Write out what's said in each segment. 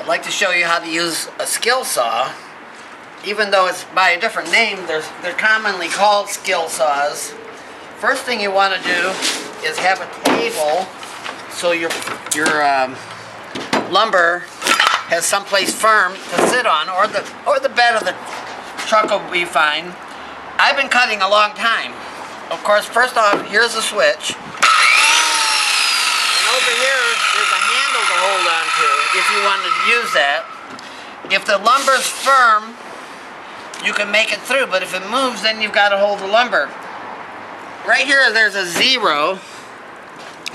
I'd like to show you how to use a skill saw. Even though it's by a different name, they're commonly called skill saws. First thing you want to do is have a table so your lumber has someplace firm to sit on, or the bed of the truck will be fine. I've been cutting a long time. Of course, first off, here's the switch. And over here, there's a handle to hold on to if you want to use that. If the lumber's firm, you can make it through, but if it moves, then you've got to hold the lumber. Right here, there's a 0,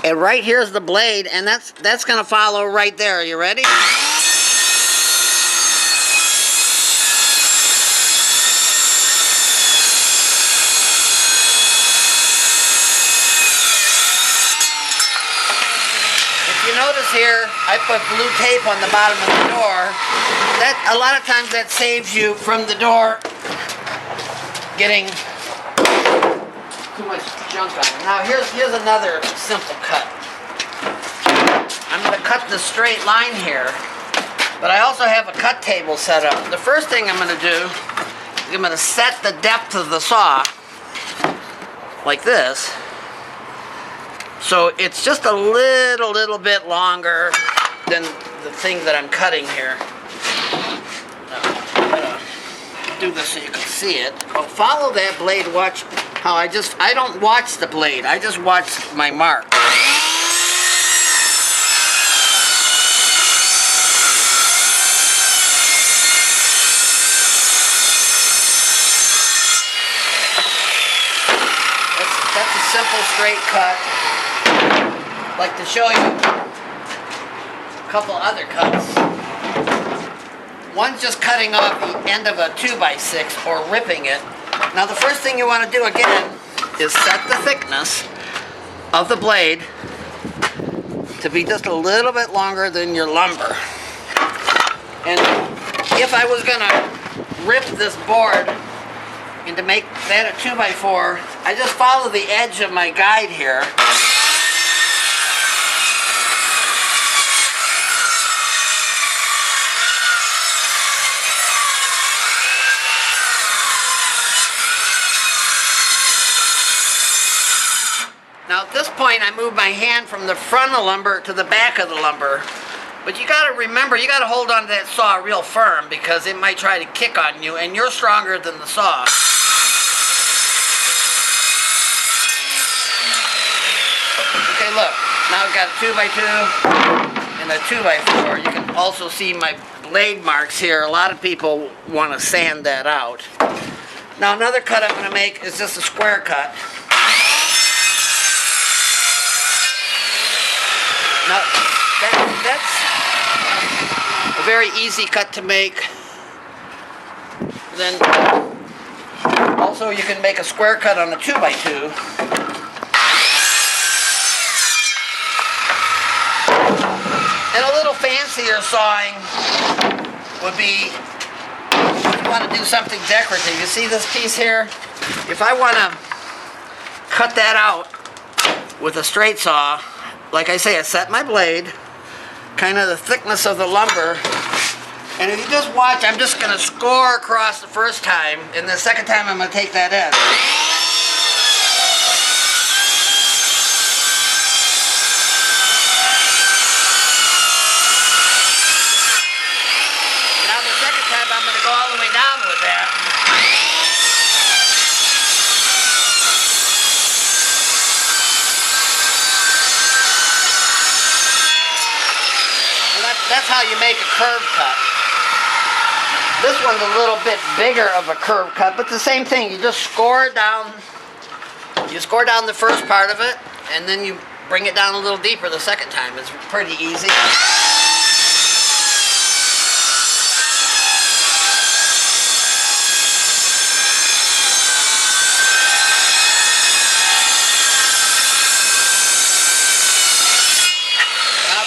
and right here's the blade, and that's going to follow right there. Are you ready? Notice here, I put blue tape on the bottom of the door. That a lot of times that saves you from the door getting too much junk on it. Now here's another simple cut. I'm going to cut the straight line here, but I also have a cut table set up. The first thing I'm going to do is I'm going to set the depth of the saw like this. So it's just a little bit longer than the thing that I'm cutting here. Now, I'm gonna do this so you can see it. Oh, follow that blade. Watch how I don't watch the blade. I just watch my mark. That's a simple straight cut. I'd like to show you a couple other cuts. One's just cutting off the end of a 2x6 or ripping it. Now the first thing you want to do again is set the thickness of the blade to be just a little bit longer than your lumber. And if I was going to rip this board and to make that a 2x4, I just follow the edge of my guide here. Now at this point I move my hand from the front of the lumber to the back of the lumber. But you got to remember, you got to hold on to that saw real firm because it might try to kick on you, and you're stronger than the saw. Okay, look, now we've got a 2x2 and a 2x4. You can also see my blade marks here. A lot of people want to sand that out. Now another cut I'm going to make is just a square cut. Now that's a very easy cut to make. Then also you can make a square cut on a 2x2. And a little fancier sawing would be if you want to do something decorative. You see this piece here? If I want to cut that out with a straight saw, like I say, I set my blade, kind of the thickness of the lumber, and if you just watch, I'm just going to score across the first time, and the second time I'm going to take that end. Now the second time I'm going to go all the way down with that. That's how you make a curve cut. This one's a little bit bigger of a curve cut, but the same thing. You just score down. You score down the first part of it, and then you bring it down a little deeper the second time. It's pretty easy.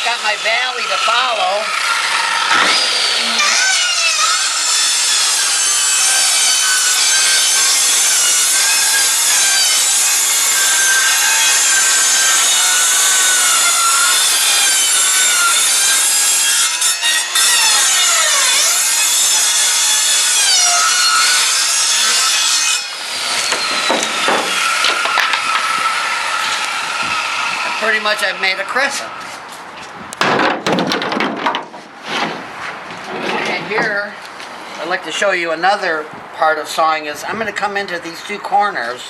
Got my valley to follow. much I've made a crescent. And here, I'd like to show you another part of sawing is I'm going to come into these two corners.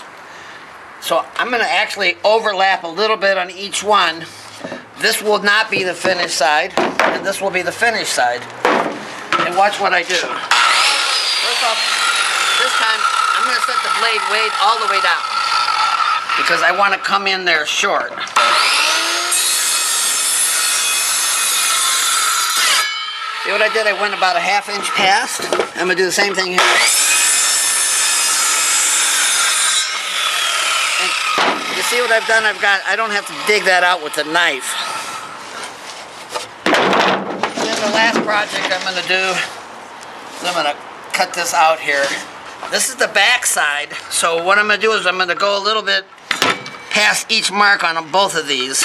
So I'm going to actually overlap a little bit on each one. This will not be the finished side, and this will be the finished side. And watch what I do. First off, this time I'm going to set the blade weight all the way down because I want to come in there short. See what I did? I went about a ½ inch past. I'm going to do the same thing here. And you see what I've done? I don't have to dig that out with a knife. And then the last project I'm going to do is I'm going to cut this out here. This is the back side. So what I'm going to do is I'm going to go a little bit past each mark on both of these.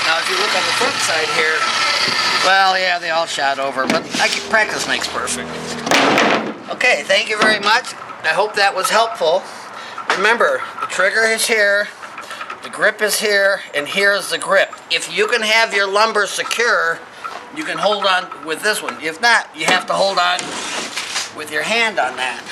Now if you look on the front side here, well, yeah, they all shot over, but practice makes perfect. Okay, thank you very much. I hope that was helpful. Remember, the trigger is here, the grip is here, and here's the grip. If you can have your lumber secure, you can hold on with this one. If not, you have to hold on with your hand on that.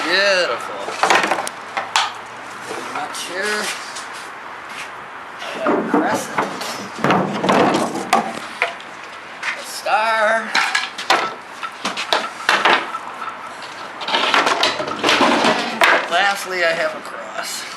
Beautiful. Pretty much here. I have a crescent. A star. Lastly, I have a cross.